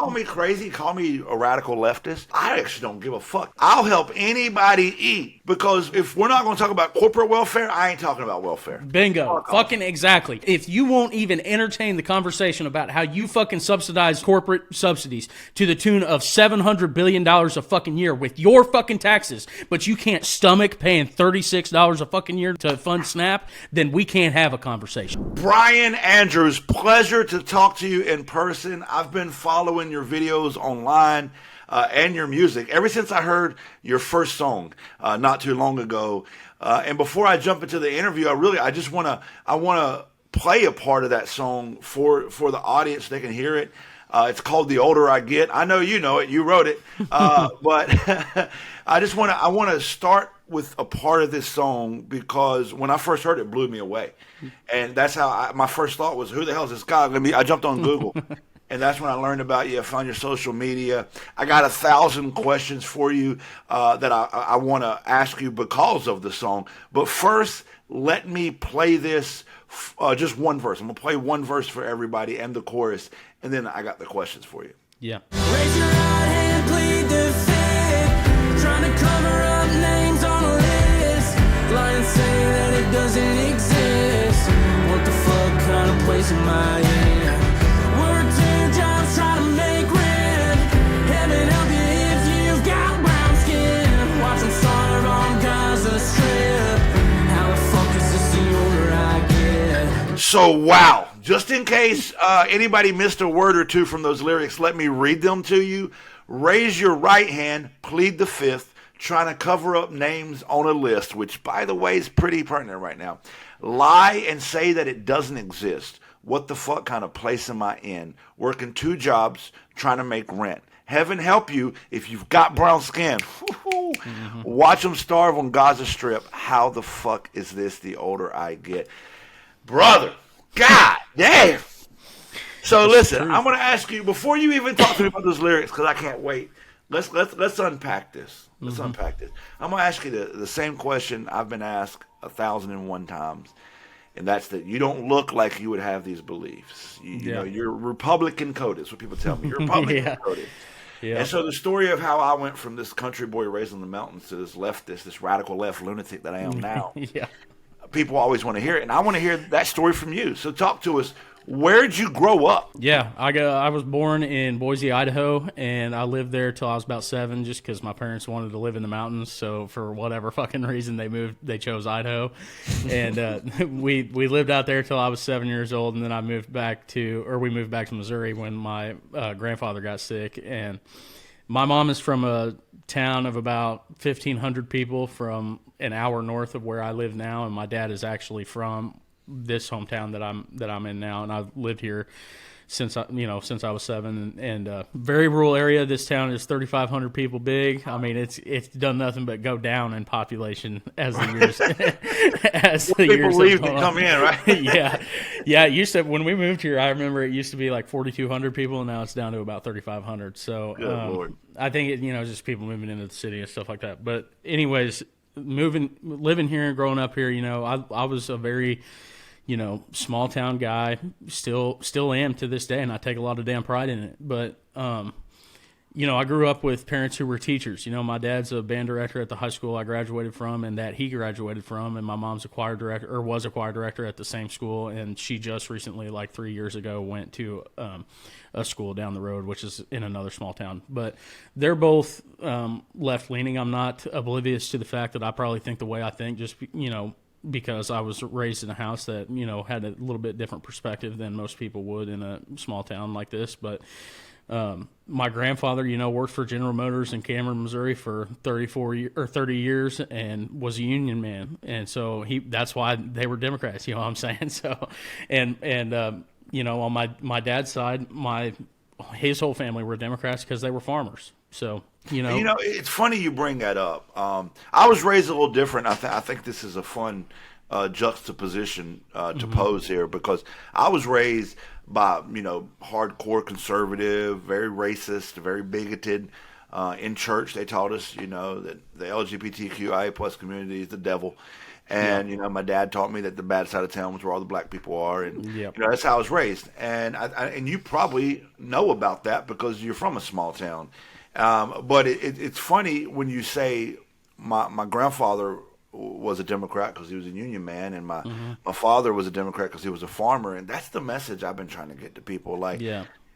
call me crazy, call me a radical leftist. I actually don't give a fuck. I'll help anybody eat, because if we're not going to talk about corporate welfare, I ain't talking about welfare. Bingo. Fucking exactly. If you won't even entertain the conversation about how you fucking subsidize corporate subsidies to the tune of $700 billion a fucking year with your fucking taxes, but you can't stomach paying $36 a fucking year to fund SNAP, then we can't have a conversation. Bryan Andrews, pleasure to talk to you in person. I've been following your videos online and your music ever since I heard your first song not too long ago. And before I jump into the interview, I want to play a part of that song for the audience so they can hear it. It's called "The Older I Get." I know you know it. You wrote it, but I want to start with a part of this song because when I first heard it, it blew me away, and that's how my first thought was, "Who the hell is this guy?" I jumped on Google, and that's when I learned about you. I found your social media. I got 1,000 questions for you that I want to ask you because of the song. But first, let me play this. Just one verse. I'm going to play one verse for everybody and the chorus, and then I got the questions for you. Yeah. Raise your right hand, plead the fifth. Trying to cover up names on a list. Lying, say that it doesn't exist. What the fuck kind of place am I in? Work 2 jobs trying to make rent. Heaven help you if you've got brown skin. Watch them starve on Gaza Strip. How the fuck is this the older I get? So, wow. Just in case anybody missed a word or two from those lyrics, let me read them to you. Raise your right hand, plead the fifth, trying to cover up names on a list, which, by the way, is pretty pertinent right now. Lie and say that it doesn't exist. What the fuck kind of place am I in? Working 2 jobs, trying to make rent. Heaven help you if you've got brown skin. Mm-hmm. Watch them starve on Gaza Strip. How the fuck is this the older I get? Brother, God damn. So listen, I'm going to ask you, before you even talk to me about those lyrics, because I can't wait, let's unpack this. Let's unpack this. I'm going to ask you the same question I've been asked 1,001 times, and that's that you don't look like you would have these beliefs. You know, you're Republican coded. That's what people tell me. You're Republican coded. Yeah. And so the story of how I went from this country boy raised in the mountains to this leftist, this radical left lunatic that I am now. People always want to hear it, and I want to hear that story from you. So talk to us. Where'd you grow up? Yeah, I was born in Boise, Idaho, and I lived there till I was about 7, just because my parents wanted to live in the mountains. So for whatever fucking reason, they chose Idaho, and we lived out there till I was 7 years old, and then we moved back to Missouri when my grandfather got sick. And my mom is from a town of about 1,500 people, from an hour north of where I live now, and my dad is actually from this hometown that I'm in now, and I've lived here since I was 7, and very rural area. This town is 3,500 people big. I mean, it's done nothing but go down in population as the years people leave to come in, right? yeah. It used to, when we moved here, I remember it used to be like 4,200 people, and now it's down to about 3,500. So Lord. I think it, just people moving into the city and stuff like that. But anyways, living here and growing up here, I was a very small town guy, still am to this day, and I take a lot of damn pride in it. But, I grew up with parents who were teachers. My dad's a band director at the high school I graduated from and that he graduated from, and my mom's was a choir director at the same school, and she just recently, like 3 years ago, went to a school down the road, which is in another small town. But they're both left-leaning. I'm not oblivious to the fact that I probably think the way I think, just, because I was raised in a house that, had a little bit different perspective than most people would in a small town like this. But my grandfather, worked for General Motors in Cameron, Missouri for 30 years and was a union man. And so that's why they were Democrats, you know what I'm saying? So, on my dad's side, his whole family were Democrats because they were farmers. So, it's funny you bring that up. I was raised a little different. I think this is a fun juxtaposition to pose here, because I was raised by, hardcore conservative, very racist, very bigoted. In church, they taught us, that the LGBTQIA plus community is the devil. And, my dad taught me that the bad side of town was where all the black people are. And, Yep. that's how I was raised. And and you probably know about that because you're from a small town. But it's funny when you say my grandfather was a Democrat because he was a union man, and my father was a Democrat because he was a farmer. And that's the message I've been trying to get to people. Like,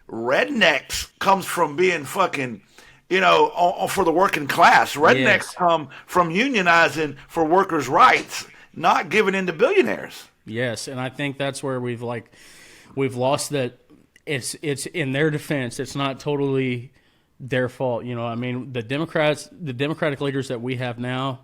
rednecks comes from being fucking, for the working class. Rednecks come from unionizing for workers' rights, not giving in to billionaires. Yes, and I think that's where we've lost that. It's in their defense. It's not totally their fault. The Democratic leaders that we have now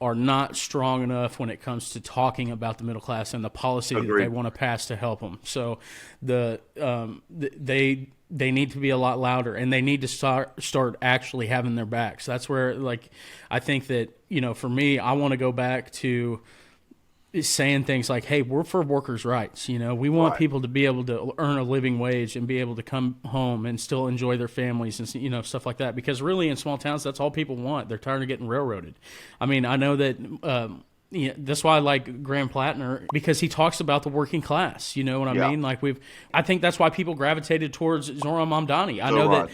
are not strong enough when it comes to talking about the middle class and the policy that they want to pass to help them. So they need to be a lot louder, and they need to start actually having their backs. That's where, I think that, for me, I want to go back to saying things like, hey, we're for workers' rights. We want people to be able to earn a living wage and be able to come home and still enjoy their families and, stuff like that. Because really in small towns, that's all people want. They're tired of getting railroaded. I mean, I know that that's why I like Graham Plattner, because he talks about the working class. You know what I mean? I think that's why people gravitated towards Zohran Mamdani. I know that,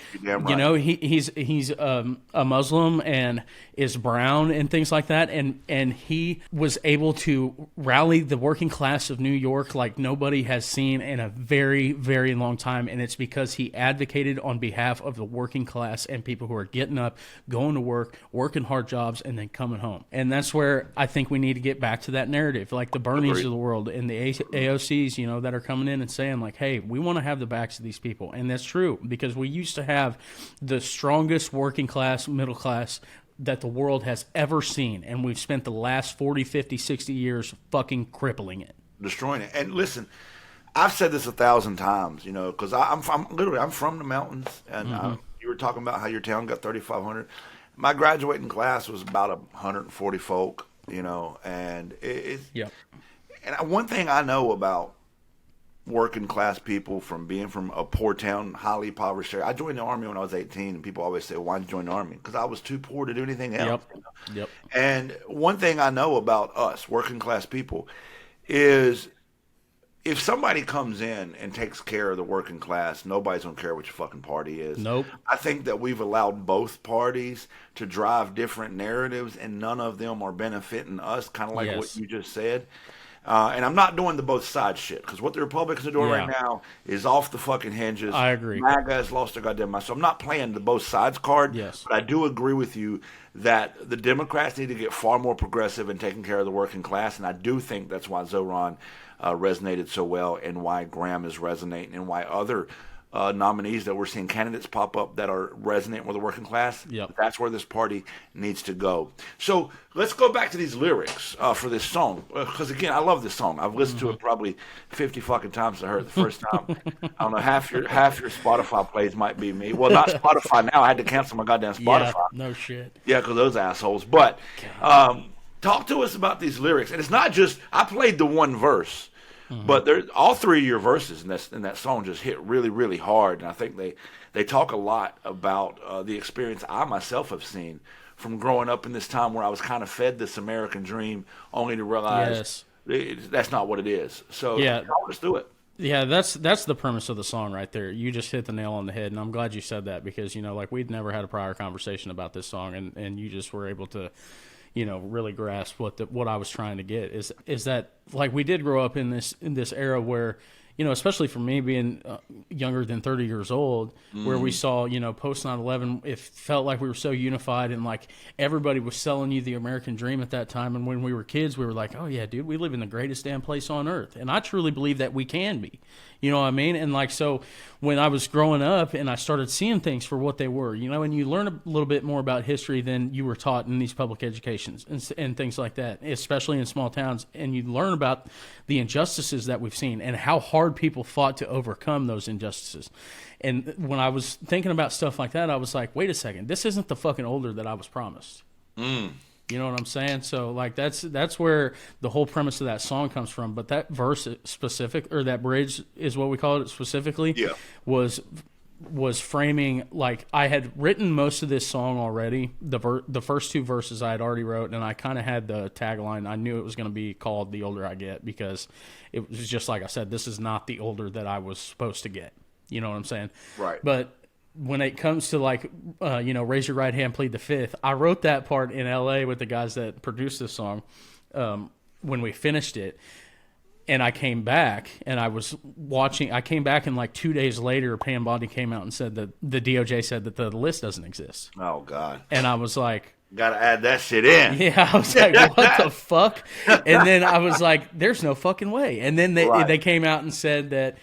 he's a Muslim and is brown and things like that. And he was able to rally the working class of New York like nobody has seen in a very, very long time. And it's because he advocated on behalf of the working class and people who are getting up, going to work, working hard jobs, and then coming home. And that's where I think we need to get back to that narrative, like the Bernies of the world and the AOCs, that are coming in and saying like, hey, we want to have the backs of these people. And that's true, because we used to have the strongest working class, middle class that the world has ever seen. And we've spent the last 40, 50, 60 years fucking crippling it. Destroying it. And listen, I've said this 1,000 times, because I'm from the mountains, and you were talking about how your town got 3,500. My graduating class was about 140 folk. And and one thing I know about working class people from being from a poor town, highly impoverished area. I joined the Army when I was 18, and people always say, why did you join the Army? Because I was too poor to do anything else. Yep. And one thing I know about us, working class people, is if somebody comes in and takes care of the working class, nobody's going to care what your fucking party is. Nope. I think that we've allowed both parties to drive different narratives, and none of them are benefiting us, kind of like what you just said. And I'm not doing the both sides shit, because what the Republicans are doing right now is off the fucking hinges. I agree. MAGA has lost their goddamn mind. So I'm not playing the both sides card. Yes. But I do agree with you that the Democrats need to get far more progressive in taking care of the working class. And I do think that's why Zohran resonated so well, and why Graham is resonating, and why other nominees that we're seeing, candidates pop up that are resonating with the working class. Yep. That's where this party needs to go. So let's go back to these lyrics for this song, because again, I love this song. I've listened to it probably 50 fucking times. I heard it the first time. I don't know, half your Spotify plays might be me. Well, not Spotify now. I had to cancel my goddamn Spotify. Yeah, no shit. Yeah, because those assholes. But talk to us about these lyrics. And it's not just, I played the one verse. But all three of your verses in that song just hit really, really hard. And I think they talk a lot about the experience I myself have seen from growing up in this time where I was kind of fed this American dream, only to realize that's not what it is. So talk us through it. Yeah, that's the premise of the song right there. You just hit the nail on the head, and I'm glad you said that, because we'd never had a prior conversation about this song, and you just were able to really grasp what I was trying to get is that we did grow up in this era where, especially for me being younger than 30 years old, where we saw, post 9/11, it felt like we were so unified, and everybody was selling you the American dream at that time. And when we were kids, we were like, oh yeah, dude, we live in the greatest damn place on earth. And I truly believe that we can be, you know what I mean? And so when I was growing up and I started seeing things for what they were, and you learn a little bit more about history than you were taught in these public educations and things like that, especially in small towns. And you learn about the injustices that we've seen and how hard people fought to overcome those injustices. And when I was thinking about stuff like that, I was like, wait a second, this isn't the fucking older that I was promised. You know what I'm saying? So that's where the whole premise of that song comes from. But that verse specific, or that bridge is what we call it specifically, was was framing, like, I had written most of this song already. The first two verses I had already wrote, and I kind of had the tagline. I knew it was going to be called "The Older I Get" because it was just like I said, this is not the older that I was supposed to get. You know what I'm saying? Right. But when it comes to, like, raise your right hand, plead the fifth, I wrote that part in L.A. with the guys that produced this song when we finished it. And I came back, and I was watching. I came back, and like 2 days later, Pam Bondi came out and said that the DOJ said that the list doesn't exist. Oh, God. And I was like, got to add that shit in. yeah, I was like, what the fuck? And then I was like, there's no fucking way. And then they came out and said that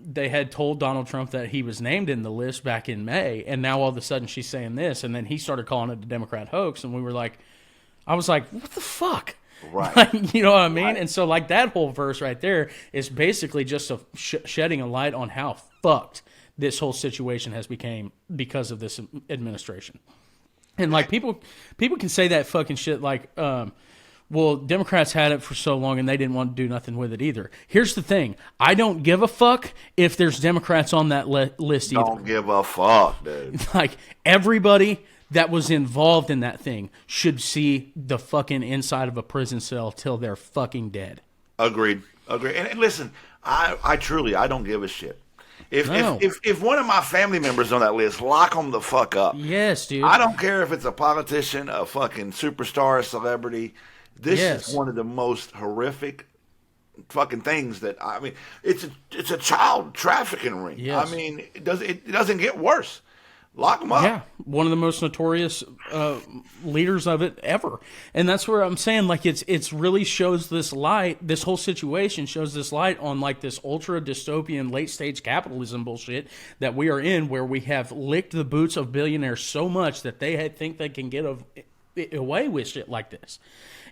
they had told Donald Trump that he was named in the list back in May, and now all of a sudden she's saying this, and then he started calling it a Democrat hoax, and I was like, what the fuck? Right. Like, you know what I mean? Right. And so, like, that whole verse right there is basically just shedding a light on how fucked this whole situation has become because of this administration. And, like, people can say that fucking shit like, well, Democrats had it for so long and they didn't want to do nothing with it either. Here's the thing. I don't give a fuck if there's Democrats on that list either. Don't give a fuck, dude. Like, everybody that was involved in that thing should see the fucking inside of a prison cell till they're fucking dead. Agreed. And listen, I truly don't give a shit. If one of my family members on that list, lock them the fuck up. Yes, dude. I don't care if it's a politician, a fucking superstar, a celebrity. This is one of the most horrific fucking things that, I mean, it's a child trafficking ring. Yes. I mean, it doesn't get worse. Lock them up. Yeah, one of the most notorious leaders of it ever. And that's where I'm saying, like, it's really shows this light, this whole situation shows this light on, like, this ultra dystopian late stage capitalism bullshit that we are in, where we have licked the boots of billionaires so much that they think they can get away with shit like this.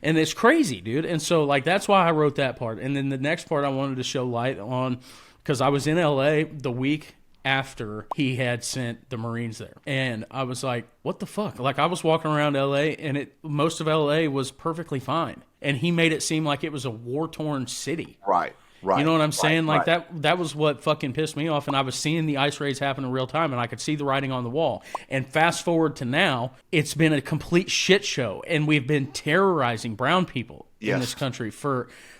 And it's crazy, dude. And so, like, that's why I wrote that part. And then the next part I wanted to show light on, because I was in L.A. the week after he had sent the Marines there. And I was like, what the fuck? Like, I was walking around LA, and most of LA was perfectly fine. And he made it seem like it was a war-torn city. Right. You know what I'm saying? Like, that was what fucking pissed me off. And I was seeing the ICE raids happen in real time, and I could see the writing on the wall. And fast forward to now, it's been a complete shit show. And we've been terrorizing brown people in this country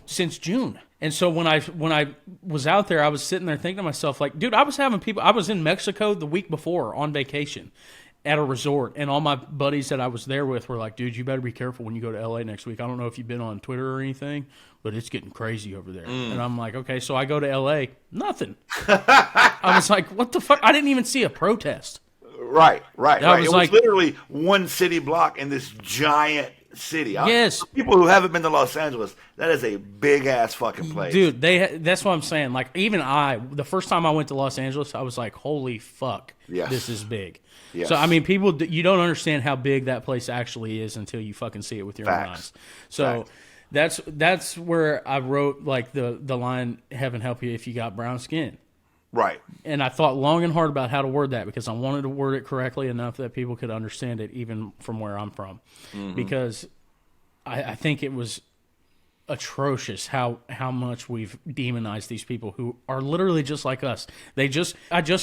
since June. And so when I was out there, I was sitting there thinking to myself, like, dude, I was in Mexico the week before on vacation at a resort, and all my buddies that I was there with were like, dude, you better be careful when you go to LA next week. I don't know if you've been on Twitter or anything, but it's getting crazy over there. And I'm like, okay, so I go to LA, nothing. I was like, what the fuck? I didn't even see a protest. Right. It Was literally one city block in this giant city. Yes. People who haven't been to Los Angeles, that is a big ass fucking place. Dude, that's what I'm saying. Like, even the first time I went to Los Angeles, I was like, holy fuck, this is big. Yes. So, I mean, people, you don't understand how big that place actually is until you fucking see it with your own eyes. So that's where I wrote, like, the line, heaven help you if you got brown skin. Right. And I thought long and hard about how to word that, because I wanted to word it correctly enough that people could understand it even from where I'm from. Mm-hmm. Because I think it was atrocious how much we've demonized these people who are literally just like us. I just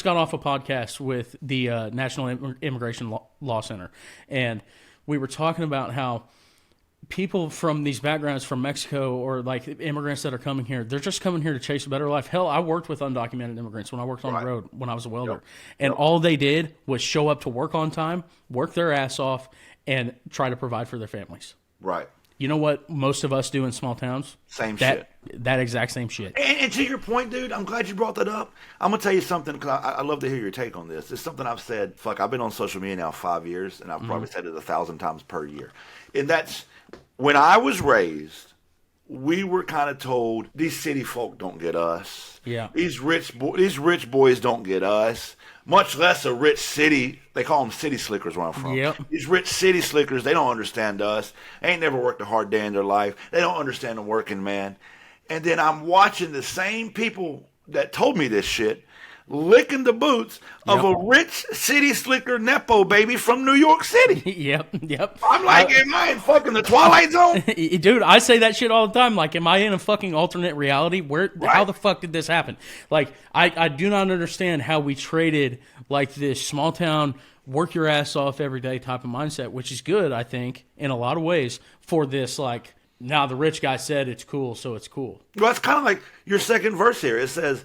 got off a podcast with the National Immigration Law Center, and we were talking about how people from these backgrounds from Mexico, or like immigrants that are coming here, they're just coming here to chase a better life. Hell, I worked with undocumented immigrants when I worked on the road when I was a welder. And all they did was show up to work on time, work their ass off, and try to provide for their families. Right. You know what most of us do in small towns? Shit. That exact same shit. And to your point, dude, I'm glad you brought that up. I'm going to tell you something, because I love to hear your take on this. It's something I've said, I've been on social media now 5 years, and I've probably said it 1,000 times per year. And that's, when I was raised, we were kind of told, these city folk don't get us. Yeah. These rich boys don't get us. Much less a rich city. They call them city slickers where I'm from. Yep. These rich city slickers, they don't understand us. They ain't never worked a hard day in their life. They don't understand the working man. And then I'm watching the same people that told me this shit licking the boots of a rich city slicker Nepo baby from New York City. Yep. I'm like, am I in fucking the Twilight Zone? Dude, I say that shit all the time. Like, am I in a fucking alternate reality? How the fuck did this happen? Like, I do not understand how we traded, like, this small town, work your ass off every day type of mindset, which is good, I think, in a lot of ways, for this, like, now the rich guy said it's cool, so it's cool. Well, it's kind of like your second verse here. It says,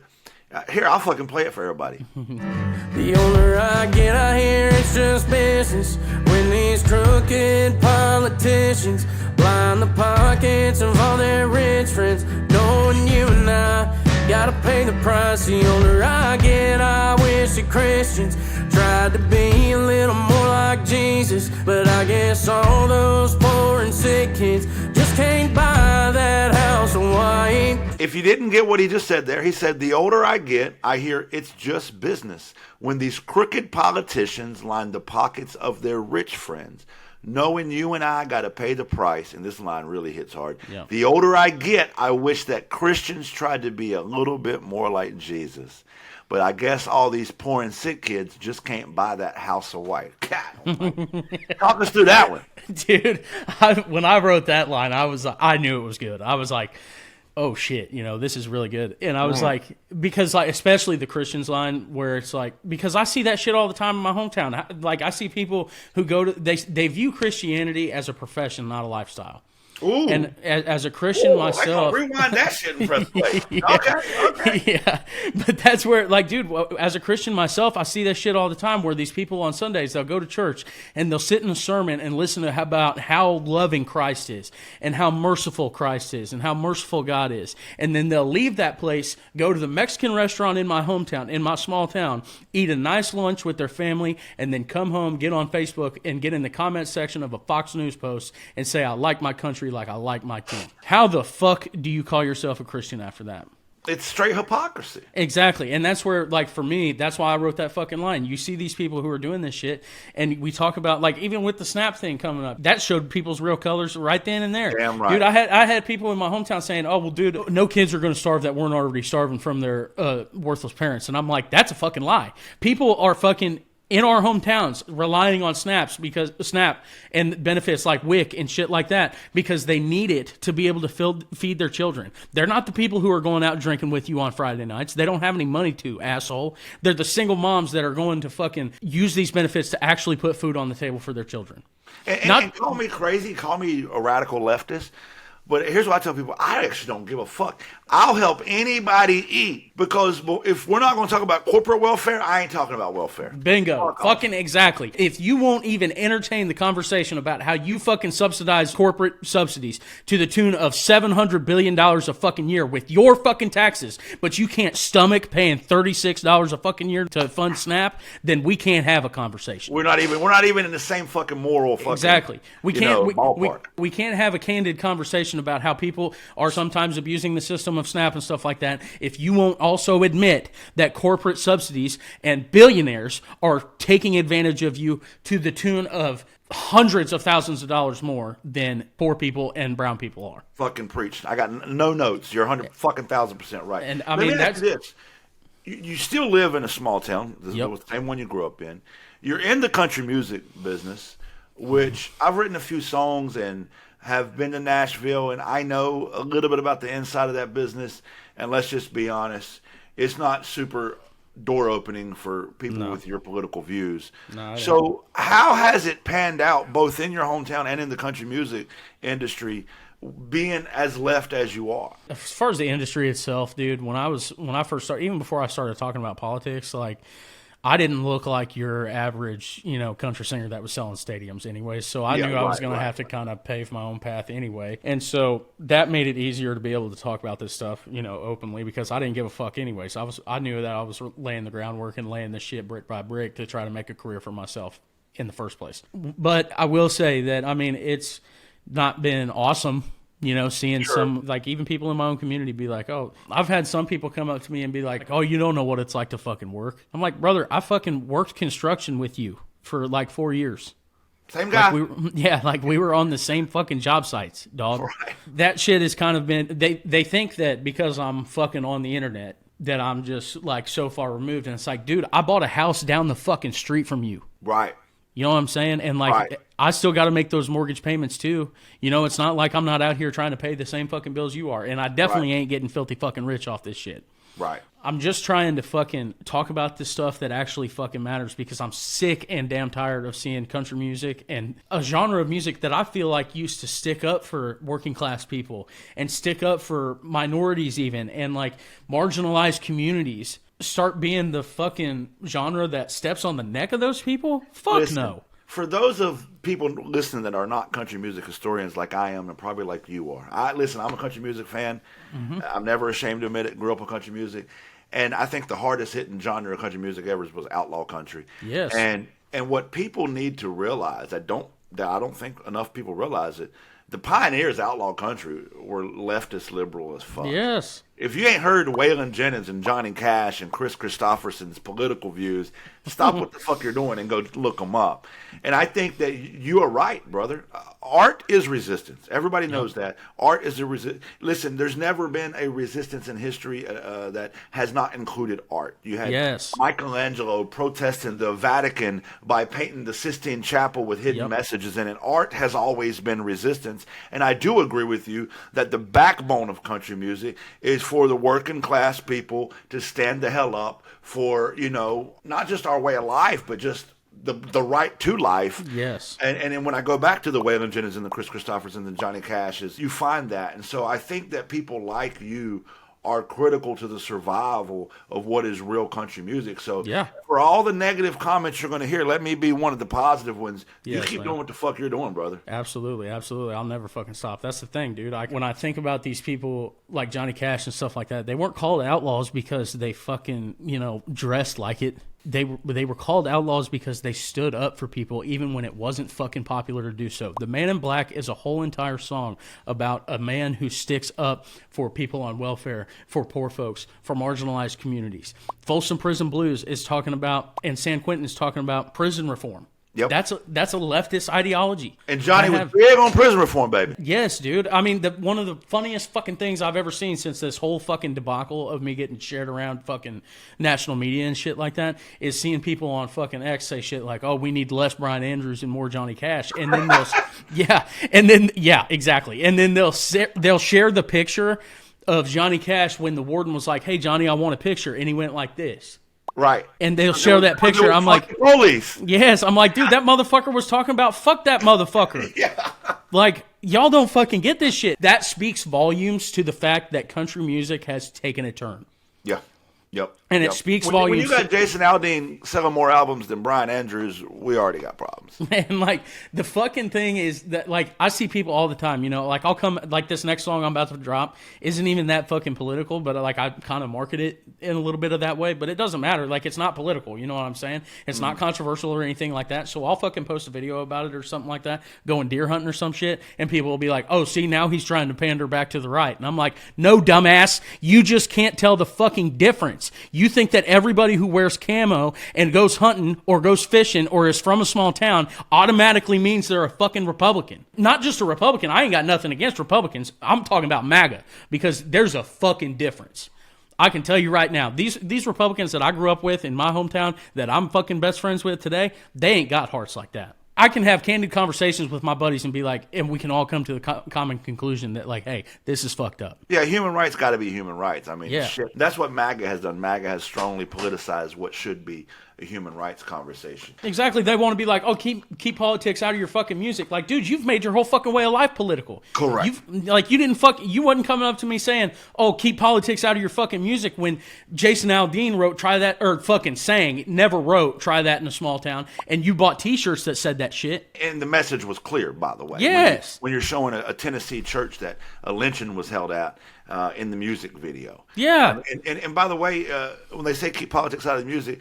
here, I'll fucking play it for everybody. The older I get, I hear it's just business. When these crooked politicians line the pockets of all their rich friends, knowing you and I gotta pay the price. The older I get, I wish that Christians tried to be a little more like Jesus. But I guess all those poor and sick kids just can't buy that house of white. If you didn't get what he just said there, he said, the older I get, I hear it's just business. When these crooked politicians line the pockets of their rich friends, knowing you and I got to pay the price, and this line really hits hard. Yeah. The older I get, I wish that Christians tried to be a little bit more like Jesus. But I guess all these poor and sick kids just can't buy that house of white. God, talk us through that one. Dude, when I wrote that line, I knew it was good. I was like, oh shit, this is really good. And I was like, because like, especially the Christians line where it's like, because I see that shit all the time in my hometown. Like I see people who they view Christianity as a profession, not a lifestyle. Ooh. And as a Christian myself, rewind that shit in first place. Yeah. Okay. Yeah, but that's where, like, dude, as a Christian myself, I see that shit all the time where these people on Sundays, they'll go to church and they'll sit in a sermon and listen to about how loving Christ is and how merciful Christ is and how merciful God is. And then they'll leave that place, go to the Mexican restaurant in my hometown, in my small town, eat a nice lunch with their family, and then come home, get on Facebook and get in the comment section of a Fox News post and say, I like my country like I like my king. How the fuck do you call yourself a Christian after that? It's straight hypocrisy. Exactly. And that's where, like, for me, that's why I wrote that fucking line. You see these people who are doing this shit, and we talk about, like, even with the SNAP thing coming up, that showed people's real colors right then and there. Damn right. Dude, I had people in my hometown saying, oh, well, dude, no kids are going to starve that weren't already starving from their worthless parents. And I'm like, that's a fucking lie. People are fucking in our hometowns relying on SNAP and benefits like WIC and shit like that because they need it to be able to feed their children. They're not the people who are going out drinking with you on Friday nights. They don't have any money to, asshole. They're the single moms that are going to fucking use these benefits to actually put food on the table for their children. And call me crazy, call me a radical leftist, but here's what I tell people. I actually don't give a fuck. I'll help anybody eat because if we're not going to talk about corporate welfare, I ain't talking about welfare. Bingo. Fucking exactly. If you won't even entertain the conversation about how you fucking subsidize corporate subsidies to the tune of $700 billion a fucking year with your fucking taxes, but you can't stomach paying $36 a fucking year to fund SNAP, then we can't have a conversation. We're not even in the same fucking moral fucking exactly. We can't ballpark. we can't have a candid conversation about how people are sometimes abusing the system of SNAP and stuff like that if you won't also admit that corporate subsidies and billionaires are taking advantage of you to the tune of hundreds of thousands of dollars more than poor people and brown people are. Fucking preached. I got no notes. You're 100,000% right. And I mean, that's this. You still live in a small town. This is the same one you grew up in. You're in the country music business, which I've written a few songs and have been to Nashville, and I know a little bit about the inside of that business. And let's just be honest, it's not super door opening for people with your political views. So how has it panned out both in your hometown and in the country music industry, being as left as you are? As far as the industry itself, dude, when I first started, even before I started talking about politics, like, I didn't look like your average, country singer that was selling stadiums anyway. So I knew I was going to have to kind of pave my own path anyway. And so that made it easier to be able to talk about this stuff, openly, because I didn't give a fuck anyway. So I knew that I was laying the groundwork and laying this shit brick by brick to try to make a career for myself in the first place. But I will say that, I mean, it's not been awesome. Seeing some, like, even people in my own community be like, oh, I've had some people come up to me and be like, oh, you don't know what it's like to fucking work. I'm like, brother, I fucking worked construction with you for like 4 years. Same guy. We were on the same fucking job sites, dog. Right. That shit has kind of been, they think that because I'm fucking on the internet that I'm just like so far removed. And it's like, dude, I bought a house down the fucking street from you. Right. You know what I'm saying? And like, Right. I still got to make those mortgage payments too. You know, it's not like I'm not out here trying to pay the same fucking bills you are. And I definitely ain't getting filthy fucking rich off this shit. Right. I'm just trying to fucking talk about the stuff that actually fucking matters, because I'm sick and damn tired of seeing country music and a genre of music that I feel like used to stick up for working class people and stick up for minorities even, and like marginalized communities, start being the fucking genre that steps on the neck of those people. Fuck Listen, no. For those of people listening that are not country music historians like I am, and probably like you are, I'm a country music fan. Mm-hmm. I'm never ashamed to admit it. Grew up on country music, and I think the hardest hitting genre of country music ever was outlaw country. Yes. And what people need to realize, I don't think enough people realize it. The pioneers of outlaw country were leftist liberal as fuck. Yes. If you ain't heard Waylon Jennings and Johnny Cash and Chris Christopherson's political views, stop what the fuck you're doing and go look them up. And I think that you are right, brother. Art is resistance. Everybody knows that. Art is a resistance. Listen, there's never been a resistance in history that has not included art. You had Michelangelo protesting the Vatican by painting the Sistine Chapel with hidden messages in it. Art has always been resistance. And I do agree with you that the backbone of country music is for the working class people to stand the hell up for, you know, not just our way of life, but just the right to life. Yes. And then when I go back to the Waylon Jennings and the Chris Christopherson and the Johnny Cashes, you find that. And so I think that people like you are critical to the survival of what is real country music. So for all the negative comments you're going to hear, let me be one of the positive ones. You keep doing what the fuck you're doing, brother. Absolutely, absolutely. I'll never fucking stop. That's the thing, dude. When I think about these people like Johnny Cash and stuff like that, they weren't called outlaws because they fucking, you know, dressed like it. They were called outlaws because they stood up for people even when it wasn't fucking popular to do so. The Man in Black is a whole entire song about a man who sticks up for people on welfare, for poor folks, for marginalized communities. Folsom Prison Blues is talking about, and San Quentin is talking about prison reform. Yep. That's a leftist ideology. And Johnny was big on prison reform, baby. Yes, dude. I mean, one of the funniest fucking things I've ever seen since this whole fucking debacle of me getting shared around fucking national media and shit like that is seeing people on fucking X say shit like, "Oh, we need less Bryan Andrews and more Johnny Cash," and then they'll exactly, and then they'll share the picture of Johnny Cash when the warden was like, "Hey, Johnny, I want a picture," and he went like this. Right. And they'll share that picture. I'm like, police. Yes. I'm like, dude, that motherfucker was talking about fuck that motherfucker. Like, y'all don't fucking get this shit. That speaks volumes to the fact that country music has taken a turn. Yeah. Yep. And it speaks volumes. When you got Jason Aldean selling more albums than Bryan Andrews, we already got problems. And like the fucking thing is that like I see people all the time, you know, like I'll come like this next song I'm about to drop isn't even that fucking political, but like I kind of market it in a little bit of that way, but it doesn't matter. Like it's not political, you know what I'm saying? It's not controversial or anything like that. So I'll fucking post a video about it or something like that, going deer hunting or some shit, and people will be like, "Oh, see, now he's trying to pander back to the right." And I'm like, "No, dumbass, you just can't tell the fucking difference. You think that everybody who wears camo and goes hunting or goes fishing or is from a small town automatically means they're a fucking Republican. Not just a Republican. I ain't got nothing against Republicans. I'm talking about MAGA because there's a fucking difference. I can tell you right now, these Republicans that I grew up with in my hometown that I'm fucking best friends with today, they ain't got hearts like that. I can have candid conversations with my buddies and be like, and we can all come to the common conclusion that like, hey, this is fucked up. Yeah, human rights got to be human rights. I mean, shit. That's what MAGA has done. MAGA has strongly politicized what should be a human rights conversation. Exactly. They want to be like, oh, keep politics out of your fucking music. Like, dude, you've made your whole fucking way of life political. Correct. You wasn't coming up to me saying, oh, keep politics out of your fucking music when Jason Aldean wrote, try that, or fucking sang, never wrote, try that in a small town, and you bought t-shirts that said that shit. And the message was clear, by the way. Yes. When you're showing a Tennessee church that a lynching was held at in the music video. Yeah. And by the way, when they say keep politics out of the music,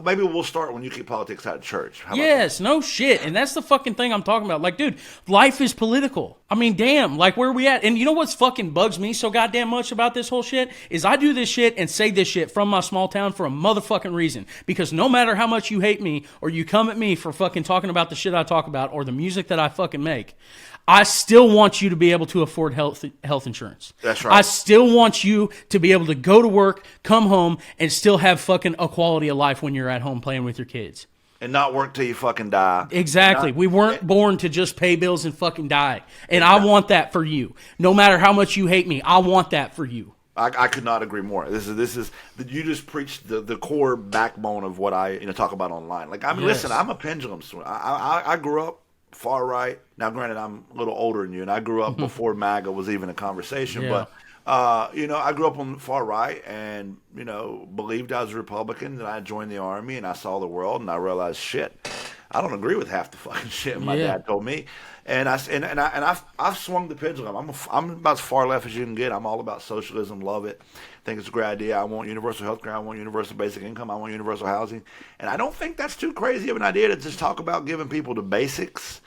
maybe we'll start when you keep politics out of church. Yes, no shit. And that's the fucking thing I'm talking about. Like, dude, life is political. I mean, damn, like where are we at? And you know what's fucking bugs me so goddamn much about this whole shit? Is I do this shit and say this shit from my small town for a motherfucking reason. Because no matter how much you hate me or you come at me for fucking talking about the shit I talk about or the music that I fucking make, I still want you to be able to afford health insurance. That's right. I still want you to be able to go to work, come home, and still have fucking a quality of life when you're at home playing with your kids. And not work till you fucking die. Exactly. We weren't born to just pay bills and fucking die. And I want that for you. No matter how much you hate me, I want that for you. I could not agree more. This is you just preached the core backbone of what I talk about online. Like, I mean, Yes. listen, I'm a pendulum swing. I grew up far right. Now, granted, I'm a little older than you, and I grew up before MAGA was even a conversation. Yeah. But I grew up on the far right, and believed I was a Republican. And I joined the army, and I saw the world, and I realized, shit, I don't agree with half the fucking shit my dad told me. And I've swung the pendulum. I'm about as far left as you can get. I'm all about socialism. Love it. Think it's a great idea. I want universal health care. I want universal basic income. I want universal housing. And I don't think that's too crazy of an idea to just talk about giving people the basics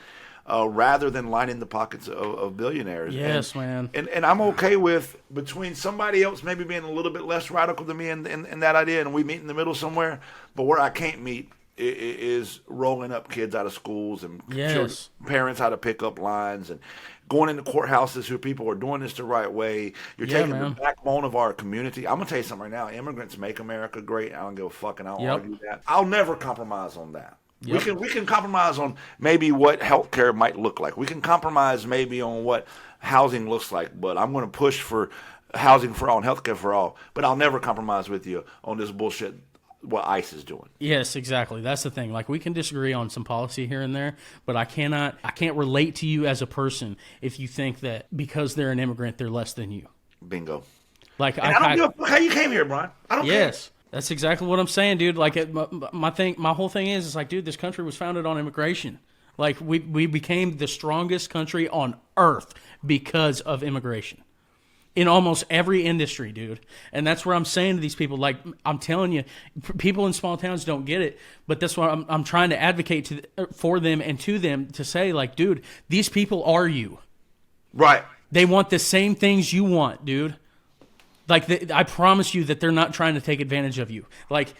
rather than lining the pockets of billionaires. Yes, man. And I'm okay with between somebody else maybe being a little bit less radical than me in that idea, and we meet in the middle somewhere. But where I can't meet is rolling up kids out of schools and parents how to pick up lines and going into courthouses who people are doing this the right way. You're taking the backbone of our community. I'm going to tell you something right now. Immigrants make America great. I don't give a fuck, and I don't argue that. I'll never compromise on that. Yep. We can compromise on maybe what healthcare might look like. We can compromise maybe on what housing looks like, but I'm going to push for housing for all and healthcare for all. But I'll never compromise with you on this bullshit what ICE is doing. Yes, exactly. That's the thing. Like, we can disagree on some policy here and there, but I can't relate to you as a person if you think that because they're an immigrant, they're less than you. Bingo. Like, I don't give a fuck how you came here, Brian. I don't care. Yes. That's exactly what I'm saying, dude. Like, my whole thing is like, dude, this country was founded on immigration. Like, we became the strongest country on earth because of immigration. In almost every industry, dude. And that's where I'm saying to these people, like, I'm telling you, people in small towns don't get it, but that's why I'm trying to advocate for them and to them to say, like, dude, these people are you. Right. They want the same things you want, dude. Like, I promise you that they're not trying to take advantage of you. Like,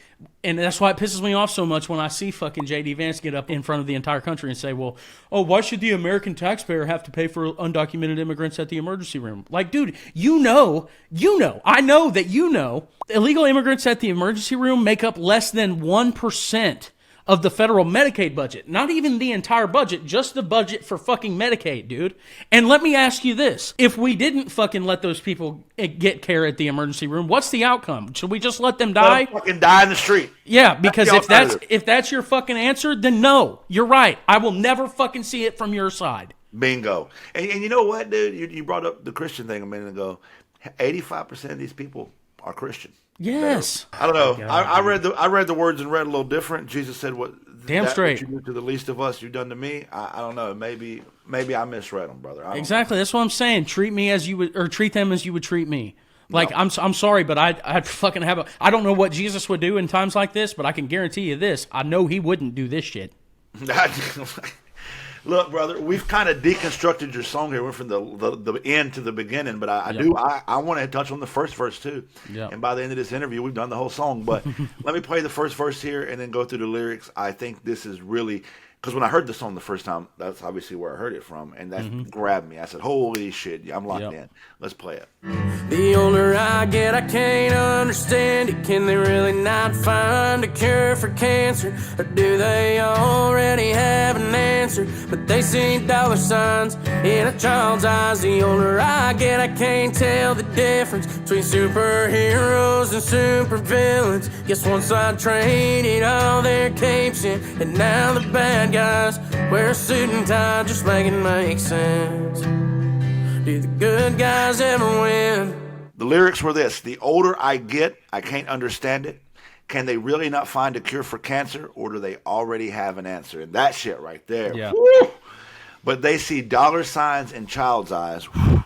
and that's why it pisses me off so much when I see fucking J.D. Vance get up in front of the entire country and say, well, why should the American taxpayer have to pay for undocumented immigrants at the emergency room? Like, dude, I know that illegal immigrants at the emergency room make up less than 1% of the federal Medicaid budget. Not even the entire budget, just the budget for fucking Medicaid, dude. And let me ask you this. If we didn't fucking let those people get care at the emergency room, what's the outcome? Should we just let them die? Let them fucking die in the street. Yeah, because if that's your fucking answer, then no. You're right. I will never fucking see it from your side. Bingo. And you know what, dude? You brought up the Christian thing a minute ago. 85% of these people are Christian. Yes. I don't know. I read the words and read a little different. Jesus said, Damn straight. What you do to the least of us, you've done to me. I don't know. Maybe I misread them, brother. Exactly. That's what I'm saying. Treat me as you would, or treat them as you would treat me. Like, no. I'm sorry, but I'd fucking have I don't know what Jesus would do in times like this, but I can guarantee you this. I know he wouldn't do this shit. Look, brother, we've kind of deconstructed your song here. Went from the end to the beginning, but I want to touch on the first verse too. Yep. And by the end of this interview, we've done the whole song. But let me play the first verse here and then go through the lyrics. I think this is really, because when I heard the song the first time, that's obviously where I heard it from, and that grabbed me. I said, holy shit, I'm locked in. Let's play it. The older I get, I can't understand it. Can they really not find a cure for cancer? Or do they already have an answer? But they see dollar signs in a child's eyes. The older I get, I can't tell the difference between superheroes and supervillains. Guess once I traded all their capes in, and now the bad guys wear a suit and tie, just make it make sense. Do the good guys ever win? The lyrics were this: the older I get, I can't understand it. Can they really not find a cure for cancer, or do they already have an answer? And that shit right there. Yeah. Woo! But they see dollar signs in child's eyes. Woo!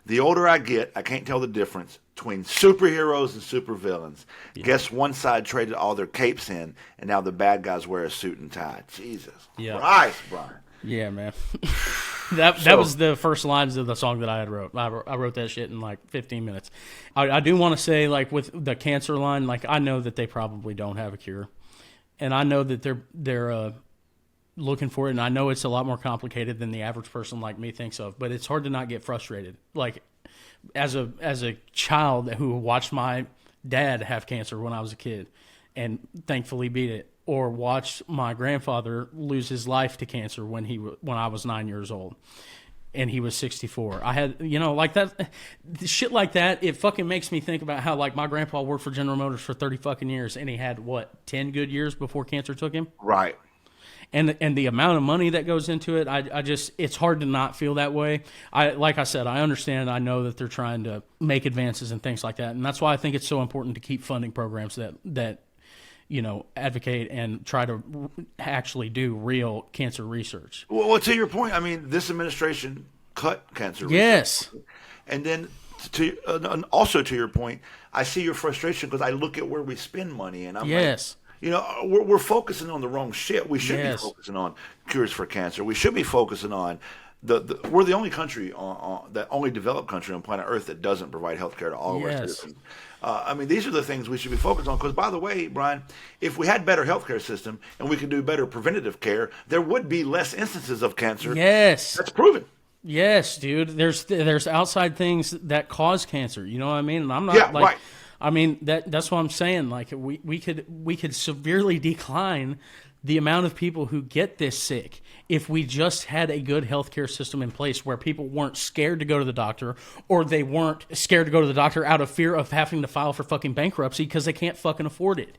The older I get, I can't tell the difference between superheroes and supervillains. Yeah. Guess one side traded all their capes in, and now the bad guys wear a suit and tie. Jesus. Yeah. Christ, Brian. Yeah, man. That was the first lines of the song that I had wrote. I wrote that shit in like 15 minutes. I do want to say, like, with the cancer line, like, I know that they probably don't have a cure, and I know that they're looking for it, and I know it's a lot more complicated than the average person like me thinks of. But it's hard to not get frustrated. Like, as a child who watched my dad have cancer when I was a kid and thankfully beat it, or watched my grandfather lose his life to cancer when I was 9 years old and he was 64. I had, like that shit like that. It fucking makes me think about how, like, my grandpa worked for General Motors for 30 fucking years and he had 10 good years before cancer took him. Right. And the amount of money that goes into it, I just, it's hard to not feel that way. Like I said, I understand. I know that they're trying to make advances and things like that. And that's why I think it's so important to keep funding programs that advocate and try to actually do real cancer research. Well, to your point, I mean, this administration cut cancer research. Yes. And then also to your point, I see your frustration because I look at where we spend money and I'm yes. like, we're focusing on the wrong shit. We should be focusing on cures for cancer. We should be focusing on we're the only country the only developed country on planet Earth that doesn't provide health care to all of our citizens. I mean, these are the things we should be focused on. Because, by the way, Brian, if we had better healthcare system and we could do better preventative care, there would be less instances of cancer. Yes, that's proven. Yes, dude. There's outside things that cause cancer. You know what I mean? And I'm not right. I mean that's what I'm saying. Like we could severely decline the amount of people who get this sick if we just had a good healthcare system in place where people weren't scared to go to the doctor, or they weren't scared to go to the doctor out of fear of having to file for fucking bankruptcy because they can't fucking afford it.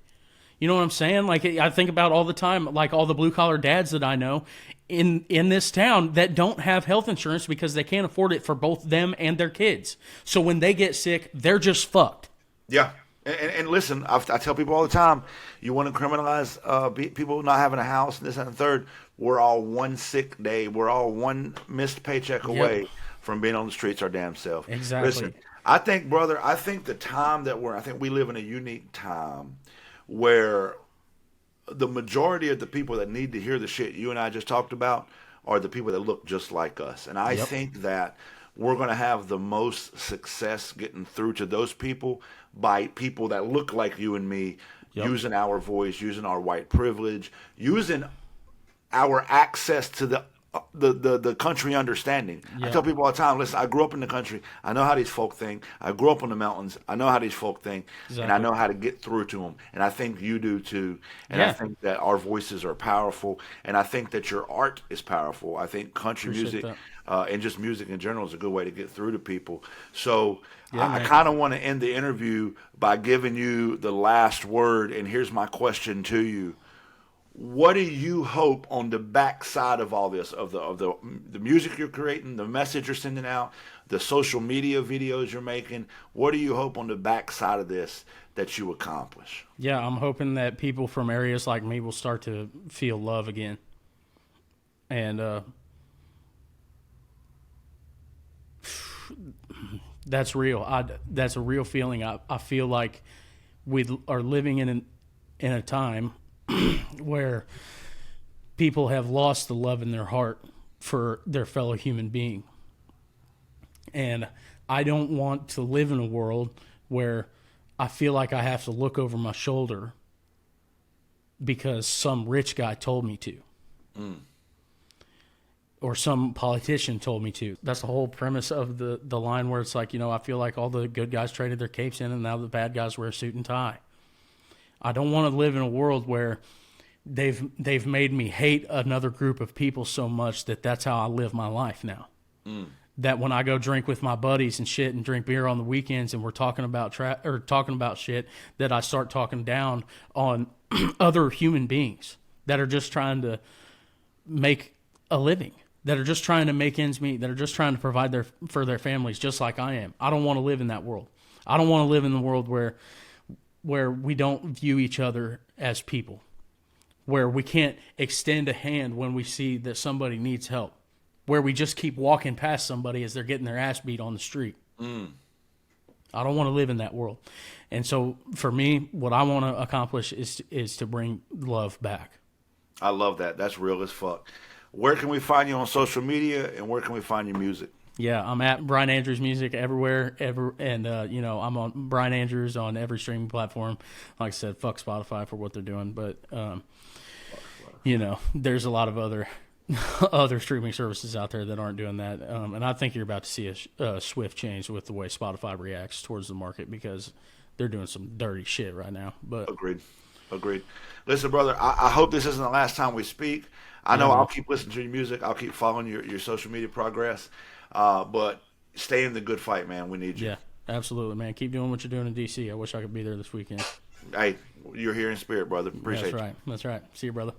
You know what I'm saying? Like, I think about all the time, like all the blue collar dads that I know in this town that don't have health insurance because they can't afford it for both them and their kids. So when they get sick, they're just fucked. Yeah. And listen, I tell people all the time, you want to criminalize people not having a house and this and the third. We're all one sick day. We're all one missed paycheck away from being on the streets our damn self. Exactly. Listen, I think, brother, I think the time that I think we live in a unique time where the majority of the people that need to hear the shit you and I just talked about are the people that look just like us. And I think that we're going to have the most success getting through to those people by people that look like you and me, using our voice, using our white privilege, using our access to the country understanding. I tell people all the time, listen, I grew up in the country. I know how these folk think. I grew up in the mountains. I know how these folk think. Exactly. And I know how to get through to them. And I think you do too. And I think that our voices are powerful. And I think that your art is powerful. I think country music and just music in general is a good way to get through to people. So I kind of want to end the interview by giving you the last word. And here's my question to you. What do you hope on the backside of all this, of the music you're creating, the message you're sending out, the social media videos you're making? What do you hope on the backside of this that you accomplish? Yeah, I'm hoping that people from areas like me will start to feel love again. And that's real. That's a real feeling. I feel like we are living in a time where people have lost the love in their heart for their fellow human being. And I don't want to live in a world where I feel like I have to look over my shoulder because some rich guy told me to. Or some politician told me to. That's the whole premise of the line where it's like, I feel like all the good guys traded their capes in and now the bad guys wear a suit and tie. I don't want to live in a world where they've made me hate another group of people so much that that's how I live my life now. That when I go drink with my buddies and shit and drink beer on the weekends and we're talking about talking about shit, that I start talking down on other human beings that are just trying to make a living, that are just trying to make ends meet, that are just trying to provide for their families just like I am. I don't want to live in that world. I don't want to live in the world where we don't view each other as people, where we can't extend a hand when we see that somebody needs help, where we just keep walking past somebody as they're getting their ass beat on the street. I don't want to live in that world. And so for me, what I want to accomplish is to bring love back. I love that. That's real as fuck. Where can we find you on social media, and where can we find your music? Yeah, I'm at Bryan Andrews Music everywhere, and I'm on Bryan Andrews on every streaming platform. Like I said, fuck Spotify for what they're doing, but there's a lot of other other streaming services out there that aren't doing that. And I think you're about to see a swift change with the way Spotify reacts towards the market, because they're doing some dirty shit right now. But Agreed. Listen, brother, I hope this isn't the last time we speak. I know I'll keep listening to your music. I'll keep following your social media progress. But stay in the good fight, man. We need you. yeah, absolutely, man. Keep doing what you're doing in D.C. I wish I could be there this weekend. Hey, you're here in spirit, brother. Appreciate That's right. See you, brother.